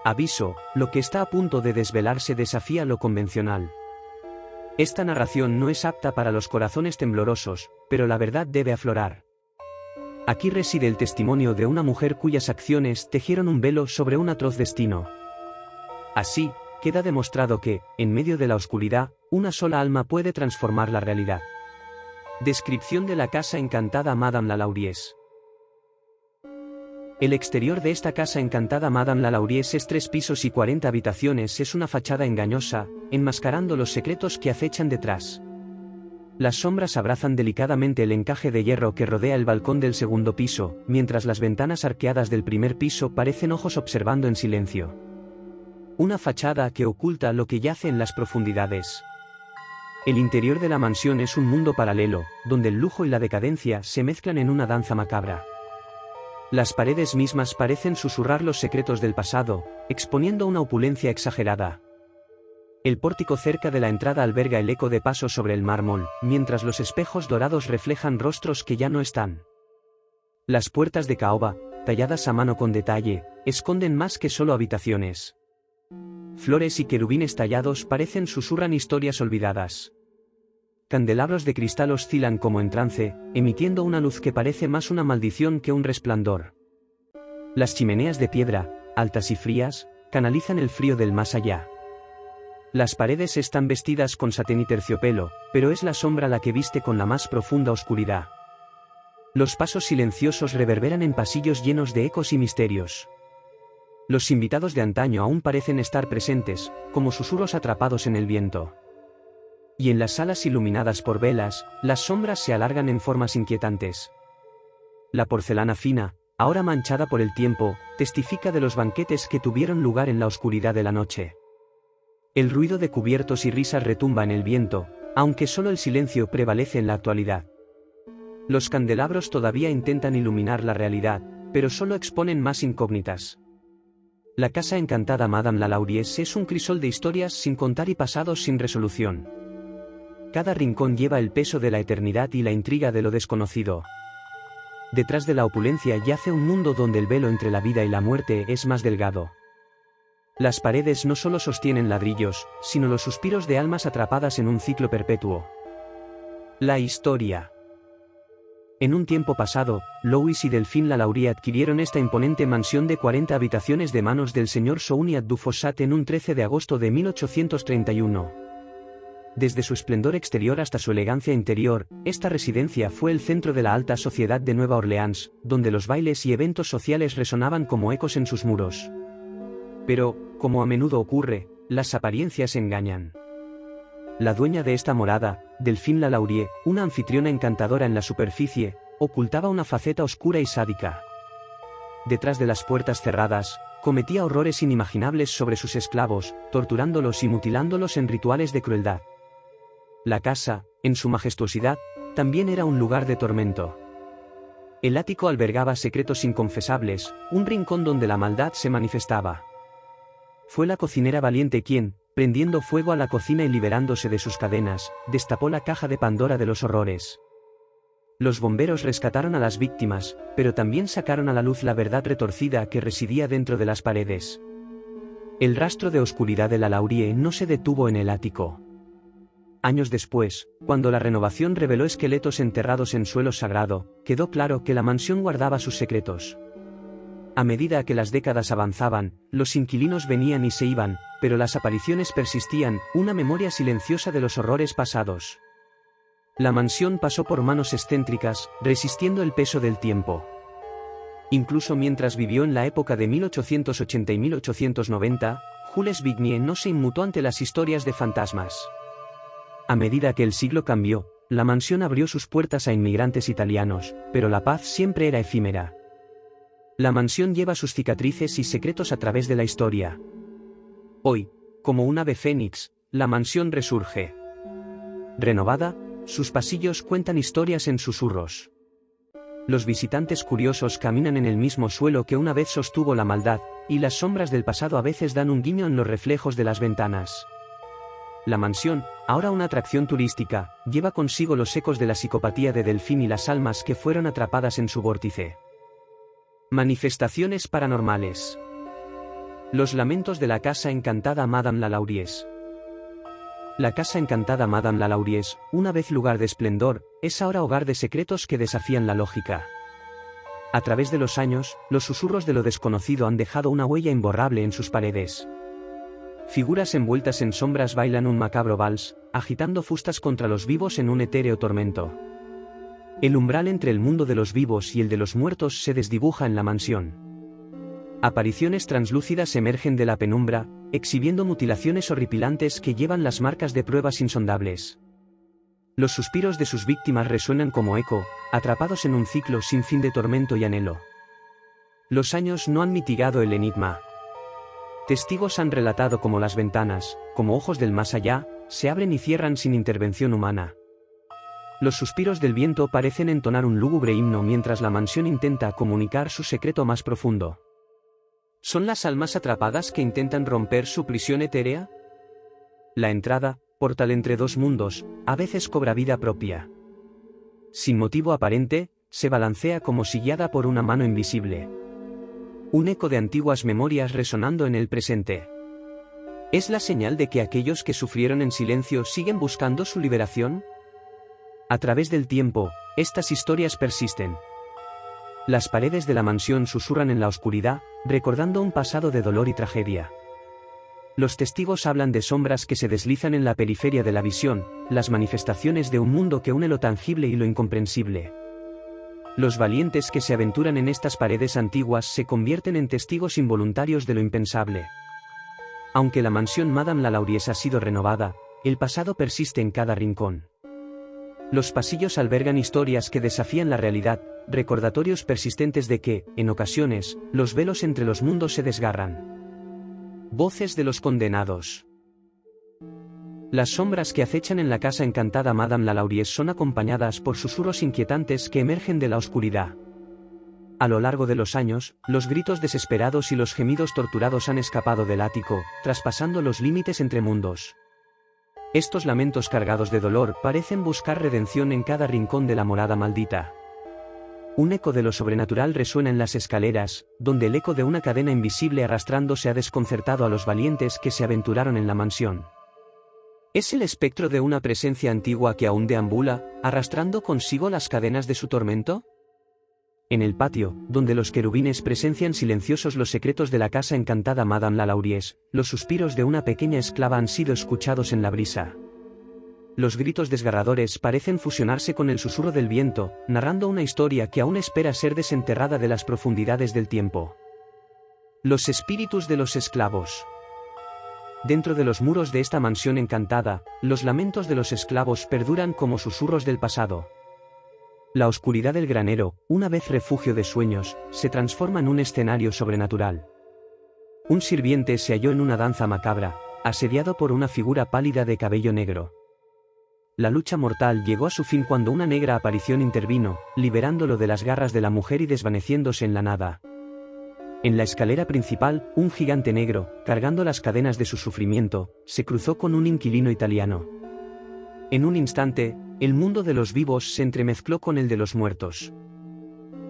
Aviso, lo que está a punto de desvelarse desafía lo convencional. Esta narración no es apta para los corazones temblorosos, pero la verdad debe aflorar. Aquí reside el testimonio de una mujer cuyas acciones tejieron un velo sobre un atroz destino. Así, queda demostrado que, en medio de la oscuridad, una sola alma puede transformar la realidad. Descripción de la casa encantada Madame Lalauries. El exterior de esta casa encantada Madame Lalauries es 3 pisos y 40 habitaciones, es una fachada engañosa, enmascarando los secretos que acechan detrás. Las sombras abrazan delicadamente el encaje de hierro que rodea el balcón del segundo piso, mientras las ventanas arqueadas del primer piso parecen ojos observando en silencio. Una fachada que oculta lo que yace en las profundidades. El interior de la mansión es un mundo paralelo, donde el lujo y la decadencia se mezclan en una danza macabra. Las paredes mismas parecen susurrar los secretos del pasado, exponiendo una opulencia exagerada. El pórtico cerca de la entrada alberga el eco de pasos sobre el mármol, mientras los espejos dorados reflejan rostros que ya no están. Las puertas de caoba, talladas a mano con detalle, esconden más que solo habitaciones. Flores y querubines tallados susurran historias olvidadas. Candelabros de cristal oscilan como en trance, emitiendo una luz que parece más una maldición que un resplandor. Las chimeneas de piedra, altas y frías, canalizan el frío del más allá. Las paredes están vestidas con satén y terciopelo, pero es la sombra la que viste con la más profunda oscuridad. Los pasos silenciosos reverberan en pasillos llenos de ecos y misterios. Los invitados de antaño aún parecen estar presentes, como susurros atrapados en el viento. Y en las salas iluminadas por velas, las sombras se alargan en formas inquietantes. La porcelana fina, ahora manchada por el tiempo, testifica de los banquetes que tuvieron lugar en la oscuridad de la noche. El ruido de cubiertos y risas retumba en el viento, aunque solo el silencio prevalece en la actualidad. Los candelabros todavía intentan iluminar la realidad, pero solo exponen más incógnitas. La casa encantada Madame Lalauries es un crisol de historias sin contar y pasados sin resolución. Cada rincón lleva el peso de la eternidad y la intriga de lo desconocido. Detrás de la opulencia yace un mundo donde el velo entre la vida y la muerte es más delgado. Las paredes no solo sostienen ladrillos, sino los suspiros de almas atrapadas en un ciclo perpetuo. La historia. En un tiempo pasado, Louis y Delphine Lalaurie adquirieron esta imponente mansión de 40 habitaciones de manos del señor Souniat du Fossat en un 13 de agosto de 1831. Desde su esplendor exterior hasta su elegancia interior, esta residencia fue el centro de la alta sociedad de Nueva Orleans, donde los bailes y eventos sociales resonaban como ecos en sus muros. Pero, como a menudo ocurre, las apariencias engañan. La dueña de esta morada, Delphine Lalaurie, una anfitriona encantadora en la superficie, ocultaba una faceta oscura y sádica. Detrás de las puertas cerradas, cometía horrores inimaginables sobre sus esclavos, torturándolos y mutilándolos en rituales de crueldad. La casa, en su majestuosidad, también era un lugar de tormento. El ático albergaba secretos inconfesables, un rincón donde la maldad se manifestaba. Fue la cocinera valiente quien, prendiendo fuego a la cocina y liberándose de sus cadenas, destapó la caja de Pandora de los horrores. Los bomberos rescataron a las víctimas, pero también sacaron a la luz la verdad retorcida que residía dentro de las paredes. El rastro de oscuridad de Lalaurie no se detuvo en el ático. Años después, cuando la renovación reveló esqueletos enterrados en suelo sagrado, quedó claro que la mansión guardaba sus secretos. A medida que las décadas avanzaban, los inquilinos venían y se iban, pero las apariciones persistían, una memoria silenciosa de los horrores pasados. La mansión pasó por manos excéntricas, resistiendo el peso del tiempo. Incluso mientras vivió en la época de 1880 y 1890, Jules Vignier no se inmutó ante las historias de fantasmas. A medida que el siglo cambió, la mansión abrió sus puertas a inmigrantes italianos, pero la paz siempre era efímera. La mansión lleva sus cicatrices y secretos a través de la historia. Hoy, como un ave fénix, la mansión resurge. Renovada, sus pasillos cuentan historias en susurros. Los visitantes curiosos caminan en el mismo suelo que una vez sostuvo la maldad, y las sombras del pasado a veces dan un guiño en los reflejos de las ventanas. La mansión, ahora una atracción turística, lleva consigo los ecos de la psicopatía de Delphine y las almas que fueron atrapadas en su vórtice. Manifestaciones paranormales. Los lamentos de la casa encantada Madame Lalauries. La casa encantada Madame Lalauries, una vez lugar de esplendor, es ahora hogar de secretos que desafían la lógica. A través de los años, los susurros de lo desconocido han dejado una huella imborrable en sus paredes. Figuras envueltas en sombras bailan un macabro vals, agitando fustas contra los vivos en un etéreo tormento. El umbral entre el mundo de los vivos y el de los muertos se desdibuja en la mansión. Apariciones translúcidas emergen de la penumbra, exhibiendo mutilaciones horripilantes que llevan las marcas de pruebas insondables. Los suspiros de sus víctimas resuenan como eco, atrapados en un ciclo sin fin de tormento y anhelo. Los años no han mitigado el enigma. Testigos han relatado cómo las ventanas, como ojos del más allá, se abren y cierran sin intervención humana. Los suspiros del viento parecen entonar un lúgubre himno mientras la mansión intenta comunicar su secreto más profundo. ¿Son las almas atrapadas que intentan romper su prisión etérea? La entrada, portal entre dos mundos, a veces cobra vida propia. Sin motivo aparente, se balancea como si guiada por una mano invisible. Un eco de antiguas memorias resonando en el presente. ¿Es la señal de que aquellos que sufrieron en silencio siguen buscando su liberación? A través del tiempo, estas historias persisten. Las paredes de la mansión susurran en la oscuridad, recordando un pasado de dolor y tragedia. Los testigos hablan de sombras que se deslizan en la periferia de la visión, las manifestaciones de un mundo que une lo tangible y lo incomprensible. Los valientes que se aventuran en estas paredes antiguas se convierten en testigos involuntarios de lo impensable. Aunque la mansión Madame Lalauries ha sido renovada, el pasado persiste en cada rincón. Los pasillos albergan historias que desafían la realidad, recordatorios persistentes de que, en ocasiones, los velos entre los mundos se desgarran. Voces de los condenados. Las sombras que acechan en la casa encantada Madame Lalauries son acompañadas por susurros inquietantes que emergen de la oscuridad. A lo largo de los años, los gritos desesperados y los gemidos torturados han escapado del ático, traspasando los límites entre mundos. Estos lamentos cargados de dolor parecen buscar redención en cada rincón de la morada maldita. Un eco de lo sobrenatural resuena en las escaleras, donde el eco de una cadena invisible arrastrándose ha desconcertado a los valientes que se aventuraron en la mansión. ¿Es el espectro de una presencia antigua que aún deambula, arrastrando consigo las cadenas de su tormento? En el patio, donde los querubines presencian silenciosos los secretos de la casa encantada Madame Lalauries, los suspiros de una pequeña esclava han sido escuchados en la brisa. Los gritos desgarradores parecen fusionarse con el susurro del viento, narrando una historia que aún espera ser desenterrada de las profundidades del tiempo. Los espíritus de los esclavos. Dentro de los muros de esta mansión encantada, los lamentos de los esclavos perduran como susurros del pasado. La oscuridad del granero, una vez refugio de sueños, se transforma en un escenario sobrenatural. Un sirviente se halló en una danza macabra, asediado por una figura pálida de cabello negro. La lucha mortal llegó a su fin cuando una negra aparición intervino, liberándolo de las garras de la mujer y desvaneciéndose en la nada. En la escalera principal, un gigante negro, cargando las cadenas de su sufrimiento, se cruzó con un inquilino italiano. En un instante, el mundo de los vivos se entremezcló con el de los muertos.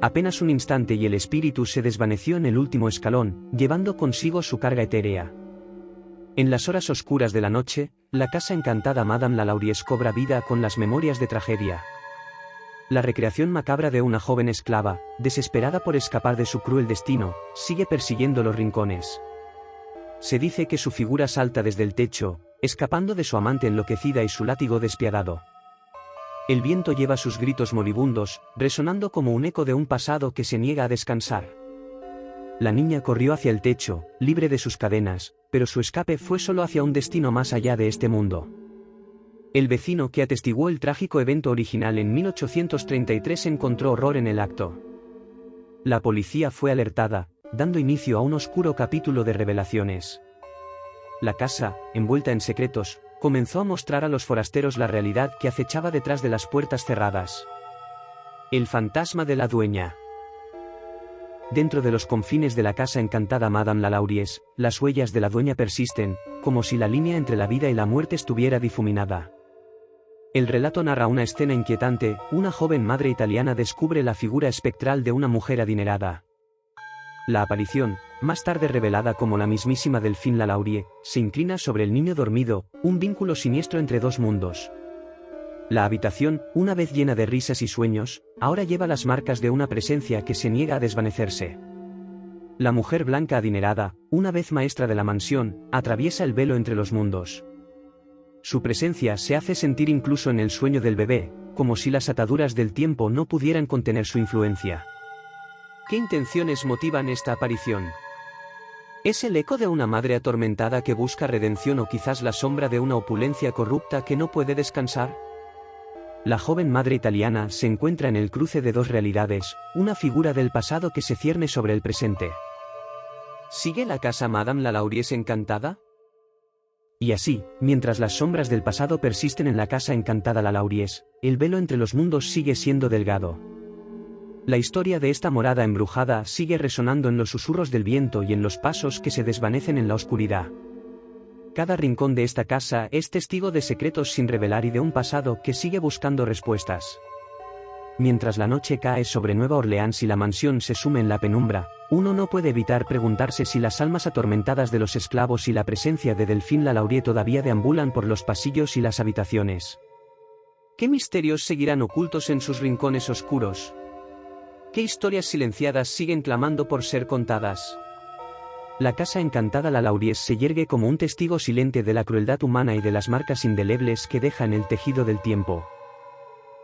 Apenas un instante y el espíritu se desvaneció en el último escalón, llevando consigo su carga etérea. En las horas oscuras de la noche, la casa encantada Madame Lalauries cobra vida con las memorias de tragedia. La recreación macabra de una joven esclava, desesperada por escapar de su cruel destino, sigue persiguiendo los rincones. Se dice que su figura salta desde el techo, escapando de su amante enloquecida y su látigo despiadado. El viento lleva sus gritos moribundos, resonando como un eco de un pasado que se niega a descansar. La niña corrió hacia el techo, libre de sus cadenas, pero su escape fue solo hacia un destino más allá de este mundo. El vecino que atestiguó el trágico evento original en 1833 encontró horror en el acto. La policía fue alertada, dando inicio a un oscuro capítulo de revelaciones. La casa, envuelta en secretos, comenzó a mostrar a los forasteros la realidad que acechaba detrás de las puertas cerradas. El fantasma de la dueña. Dentro de los confines de la casa encantada Madame Lalauries, las huellas de la dueña persisten, como si la línea entre la vida y la muerte estuviera difuminada. El relato narra una escena inquietante: una joven madre italiana descubre la figura espectral de una mujer adinerada. La aparición, más tarde revelada como la mismísima Delphine Lalaurie, se inclina sobre el niño dormido, un vínculo siniestro entre dos mundos. La habitación, una vez llena de risas y sueños, ahora lleva las marcas de una presencia que se niega a desvanecerse. La mujer blanca adinerada, una vez maestra de la mansión, atraviesa el velo entre los mundos. Su presencia se hace sentir incluso en el sueño del bebé, como si las ataduras del tiempo no pudieran contener su influencia. ¿Qué intenciones motivan esta aparición? ¿Es el eco de una madre atormentada que busca redención o quizás la sombra de una opulencia corrupta que no puede descansar? La joven madre italiana se encuentra en el cruce de dos realidades, una figura del pasado que se cierne sobre el presente. ¿Sigue la casa Madame Lalaurie encantada? Y así, mientras las sombras del pasado persisten en la casa encantada Lalaurie, el velo entre los mundos sigue siendo delgado. La historia de esta morada embrujada sigue resonando en los susurros del viento y en los pasos que se desvanecen en la oscuridad. Cada rincón de esta casa es testigo de secretos sin revelar y de un pasado que sigue buscando respuestas. Mientras la noche cae sobre Nueva Orleans y la mansión se sume en la penumbra, uno no puede evitar preguntarse si las almas atormentadas de los esclavos y la presencia de Delphine Lalaurie todavía deambulan por los pasillos y las habitaciones. ¿Qué misterios seguirán ocultos en sus rincones oscuros? ¿Qué historias silenciadas siguen clamando por ser contadas? La casa encantada Lalaurie se yergue como un testigo silente de la crueldad humana y de las marcas indelebles que deja en el tejido del tiempo.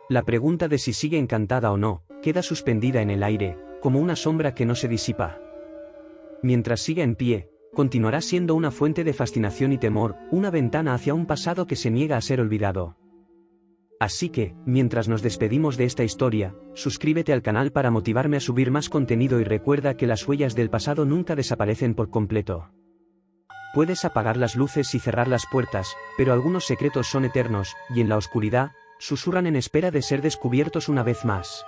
La pregunta de si sigue encantada o no, queda suspendida en el aire, como una sombra que no se disipa. Mientras siga en pie, continuará siendo una fuente de fascinación y temor, una ventana hacia un pasado que se niega a ser olvidado. Así que, mientras nos despedimos de esta historia, suscríbete al canal para motivarme a subir más contenido y recuerda que las huellas del pasado nunca desaparecen por completo. Puedes apagar las luces y cerrar las puertas, pero algunos secretos son eternos, y en la oscuridad, susurran en espera de ser descubiertos una vez más.